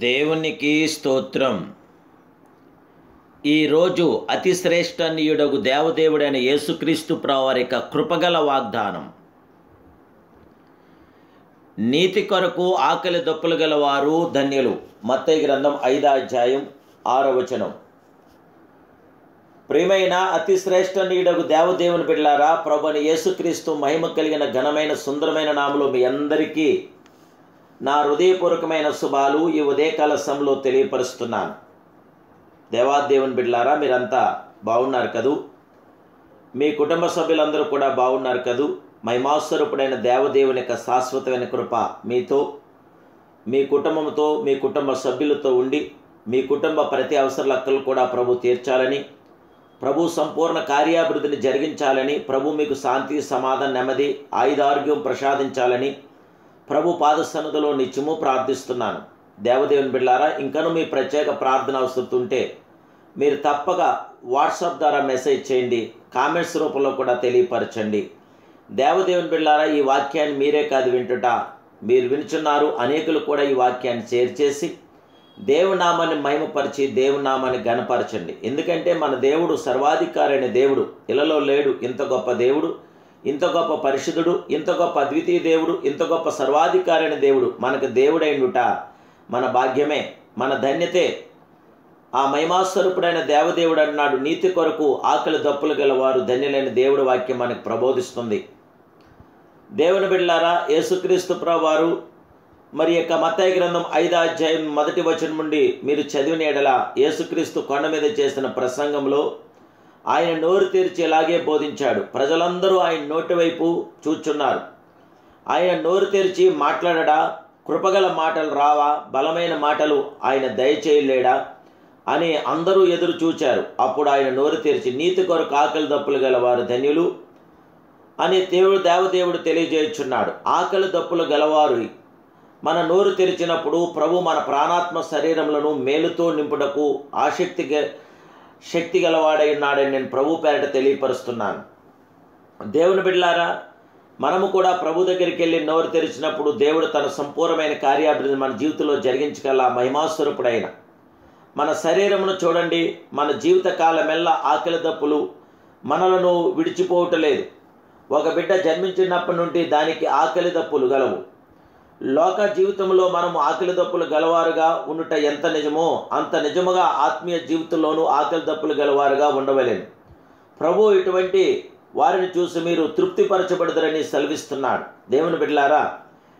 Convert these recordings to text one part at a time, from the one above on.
దేవునికి స్తోత్రం. ఈరోజు అతి శ్రేష్టనీయుడగు దేవదేవుడైన యేసుక్రీస్తు ప్రభువారి యొక్క కృపగల వాగ్దానం. నీతి కొరకు ఆకలి దప్పులు గలవారు ధన్యులు. మత్తయి గ్రంథం 5వ అధ్యాయం 6వ వచనం. ప్రియమైన అతి శ్రేష్టనీయుడగు దేవదేవుని బిడ్డలారా, ప్రభువైన యేసుక్రీస్తు మహిమ కలిగిన ఘనమైన సుందరమైన నామములో మీ అందరికీ నా హృదయపూర్వకమైన శుభాలు ఈ ఉదయకాల సమయంలో తెలియపరుస్తున్నాను. దేవాదేవుని బిడ్డలారా, మీరంతా బాగున్నారు కదూ? మీ కుటుంబ సభ్యులందరూ కూడా బాగున్నారు కదూ? మహిమాస్వరూపుడైన దేవదేవుని యొక్క శాశ్వతమైన కృప మీతో, మీ కుటుంబంతో, మీ కుటుంబ సభ్యులతో ఉండి మీ కుటుంబ ప్రతి అవసరాలు కూడా ప్రభు తీర్చాలని, ప్రభు సంపూర్ణ కార్యాభివృద్ధిని జరిగించాలని, ప్రభు మీకు శాంతి, సమాధానం, నెమ్మది, ఆయుధారోగ్యం ప్రసాదించాలని ప్రభు పాదసన్నిధిలో నిత్యము ప్రార్థిస్తున్నాను. దేవదేవుని బిడ్డలారా, ఇంకనూ మీ ప్రత్యేక ప్రార్థన అవసరం ఉంటే మీరు తప్పక వాట్సాప్ ద్వారా మెసేజ్ చేయండి, కామెంట్స్ రూపంలో కూడా తెలియపరచండి. దేవదేవుని బిడ్డలారా, ఈ వాక్యాన్ని మీరే కాదు వింటుట, మీరు వినుచున్నారు. అనేకులు కూడా ఈ వాక్యాన్ని షేర్ చేసి దేవునామాన్ని మహిమపరిచి దేవునామాన్ని ఘనపరచండి. ఎందుకంటే మన దేవుడు సర్వాధికారి అయిన దేవుడు, ఇలలో లేడు ఇంత గొప్ప దేవుడు, ఇంత గొప్ప పరిశుద్ధుడు, ఇంత గొప్ప అద్వితీయ దేవుడు, ఇంత గొప్ప సర్వాధికారి అయిన దేవుడు మనకు దేవుడైండుట మన భాగ్యమే, మన ధన్యతే. ఆ మహిమాస్వరూపుడైన దేవదేవుడు అన్నాడు, నీతి కొరకు ఆకలి దప్పులు గలవారు ధన్యులైన దేవుడు వాక్యం మనకు ప్రబోధిస్తుంది. దేవుని బిడ్డలారా, యేసుక్రీస్తు ప్రభువారు మరి యొక్క మత్తయి గ్రంథం 5వ అధ్యాయం 1వ వచనం నుండి మీరు చదివిన ఎడల యేసుక్రీస్తు కొండ మీద చేసిన ప్రసంగంలో ఆయన నోరు తెరిచి ఇలాగే బోధించాడు. ప్రజలందరూ ఆయన నోటి వైపు చూచున్నారు. ఆయన నోరు తెరిచి మాట్లాడడా? కృపగల మాటలు రావా? బలమైన మాటలు ఆయన దయచేయలేడా అని అందరూ ఎదురు చూచారు. అప్పుడు ఆయన నోరు తెరిచి నీతి కొరకు ఆకలి దప్పులు గలవారు ధన్యులు అని దేవదేవుడు తెలియజేయుచున్నాడు. ఆకలి దప్పులు గలవారు మన నోరు తెరిచినప్పుడు ప్రభు మన ప్రాణాత్మ శరీరములను మేలుతో నింపుటకు శక్తి గలవాడై ఉన్నాడని నేను ప్రభు పేరట తెలియపరుస్తున్నాను. దేవుని బిడ్డలారా, మనము కూడా ప్రభు దగ్గరికి వెళ్ళి నోరు తెరిచినప్పుడు దేవుడు తన సంపూర్ణమైన కార్యాభివృద్ధి మన జీవితంలో జరిగించగల మహిమాస్వరూపుడైన మన శరీరమును చూడండి. మన జీవిత కాలమెల్లా ఆకలి దప్పులు మనలను విడిచిపోవటలేదు. ఒక బిడ్డ జన్మించినప్పటి నుండి దానికి ఆకలి దప్పులు గలవు. లోక జీవితంలో మనము ఆకలి దప్పులు గలవారుగా ఉండుట ఎంత నిజమో అంత నిజముగా ఆత్మీయ జీవితంలోనూ ఆకలి దప్పులు గలవారుగా ఉండవలేను. ప్రభు ఇటువంటి వారిని చూసి మీరు తృప్తిపరచబడదరని సెలవిస్తున్నాడు. దేవుని బిడ్డలారా,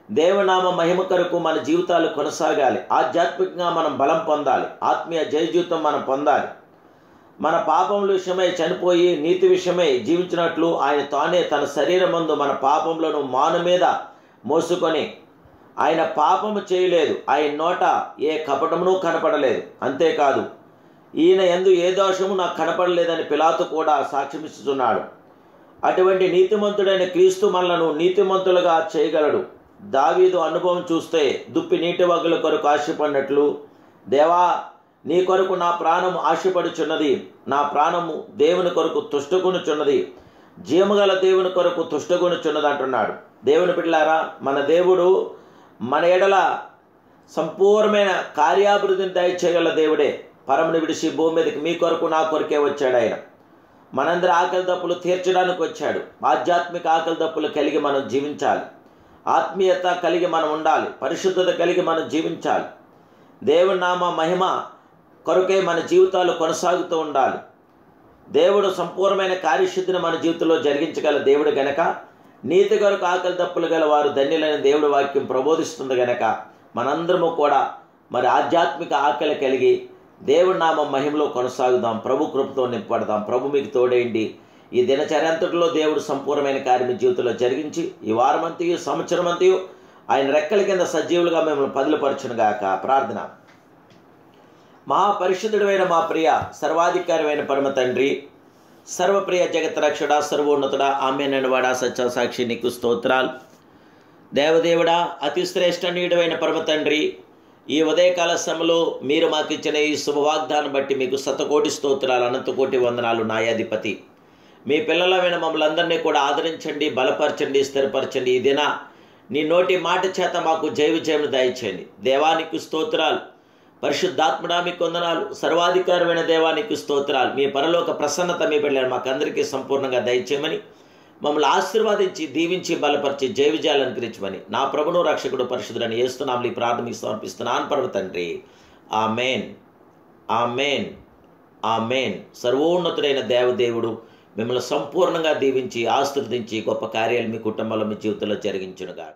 దేవనామ మహిమ కొరకు మన జీవితాలు కొనసాగాలి. ఆధ్యాత్మికంగా మనం బలం పొందాలి. ఆత్మీయ జయ జీవితం మనం పొందాలి. మన పాపముల విషయమై చనిపోయి నీతి విషయమై జీవించినట్లు ఆయన తానే తన శరీరమందు మన పాపములను మాను మీద మోసుకొని ఆయన పాపము చేయలేదు. ఆయన నోట ఏ కపటమును కనపడలేదు. అంతేకాదు, ఈయన యందు ఏ దోషము నాకు కనపడలేదని పిలాతు కూడా సాక్ష్యమిస్తున్నాడు. అటువంటి నీతిమంతుడైన క్రీస్తు మనలను నీతిమంతులుగా చేయగలడు. దావీదు అనుభవం చూస్తే దుప్పి నీటి వగ్గుల కొరకు ఆశపడినట్లు, దేవా నీ కొరకు నా ప్రాణము ఆశపడుచున్నది, నా ప్రాణము దేవుని కొరకు తుష్టగొనుచున్నది, జీవగల దేవుని కొరకు తుష్టగొనుచున్నది అంటున్నాడు. దేవుని బిడ్డలారా, మన దేవుడు మన ఎడల సంపూర్ణమైన కార్యాభివృద్ధిని దయచేయగల దేవుడే. పరమును విడిచి భూమి మీదకి మీ కొరకు నా కొరకే వచ్చాడు. ఆయన మనందరి ఆకలి దప్పులు తీర్చడానికి వచ్చాడు. ఆధ్యాత్మిక ఆకలి దప్పులు కలిగి మనం జీవించాలి. ఆత్మీయత కలిగి మనం ఉండాలి. పరిశుద్ధత కలిగి మనం జీవించాలి. దేవుని నామ మహిమ కొరకే మన జీవితాలు కొనసాగుతూ ఉండాలి. దేవుడు సంపూర్ణమైన కార్యశుద్ధిని మన జీవితంలో జరిగించగల దేవుడు గనక నీతి కొరకు ఆకలి దప్పులు గల వారు ధన్యులైన దేవుడి వాక్యం ప్రబోధిస్తుంది గనక మనందరము కూడా మరి ఆధ్యాత్మిక ఆకలి కలిగి దేవుడి నామ మహిమలో కొనసాగుదాం. ప్రభు కృపతో నింపడదాం. ప్రభు మీకు తోడేయండి. ఈ దినచర్యంతటిలో దేవుడు సంపూర్ణమైన కార్యం జీవితంలో జరిగించి ఈ వారమంతయు సంవత్సరమంతయు ఆయన రెక్కల కింద సజీవులుగా మిమ్మల్ని పదిలపరచునుగాక. ప్రార్థన. మహాపరిశుద్ధుడైన మా ప్రియ సర్వాధికారమైన పరమ తండ్రి, సర్వప్రియ జగత్ రక్షడా, సర్వోన్నతుడా, ఆమేనవాడా, సత్య సాక్షి నీకు స్తోత్రాలు. దేవదేవుడా, అతి శ్రేష్టనీయుడైన పరమ తండ్రి, ఈ ఉదయకాల సమయంలో మీరు మాకు ఇచ్చిన ఈ శుభవాగ్దానం బట్టి మీకు శతకోటి స్తోత్రాలు, అనంతకోటి వందనాలు. న్యాయాధిపతి, మీ పిల్లలమైన మమ్మల్ని అందరినీ కూడా ఆదరించండి, బలపరచండి, స్థిరపరచండి. ఈ దిన నీ నోటి మాట చేత మాకు జయ విజయం దయచేయండి. దేవానికి స్తోత్రాలు. పరిశుద్ధాత్మడా మీకు వందనాలు. సర్వాధికారమైన దేవానికి స్తోత్రాలు. మీ పరలోక ప్రసన్నత మీ బిడ్డలను మాకందరికీ సంపూర్ణంగా దయచేయమని, మమ్మల్ని ఆశీర్వాదించి దీవించి బలపరిచి జయ విజయాలను అనుగ్రహించమని నా ప్రభును రక్షకుడు పరిశుద్ధుడని యేసునామములో ఈ ప్రార్థన మీకు సమర్పిస్తున్నాను పరమ తండ్రి. ఆమేన్, ఆమేన్, ఆమేన్. సర్వోన్నతుడైన దేవదేవుడు మిమ్మల్ని సంపూర్ణంగా దీవించి ఆశీర్వదించి గొప్ప కార్యాలు మీ కుటుంబంలో మీ జీవితంలో జరిగించునుగా.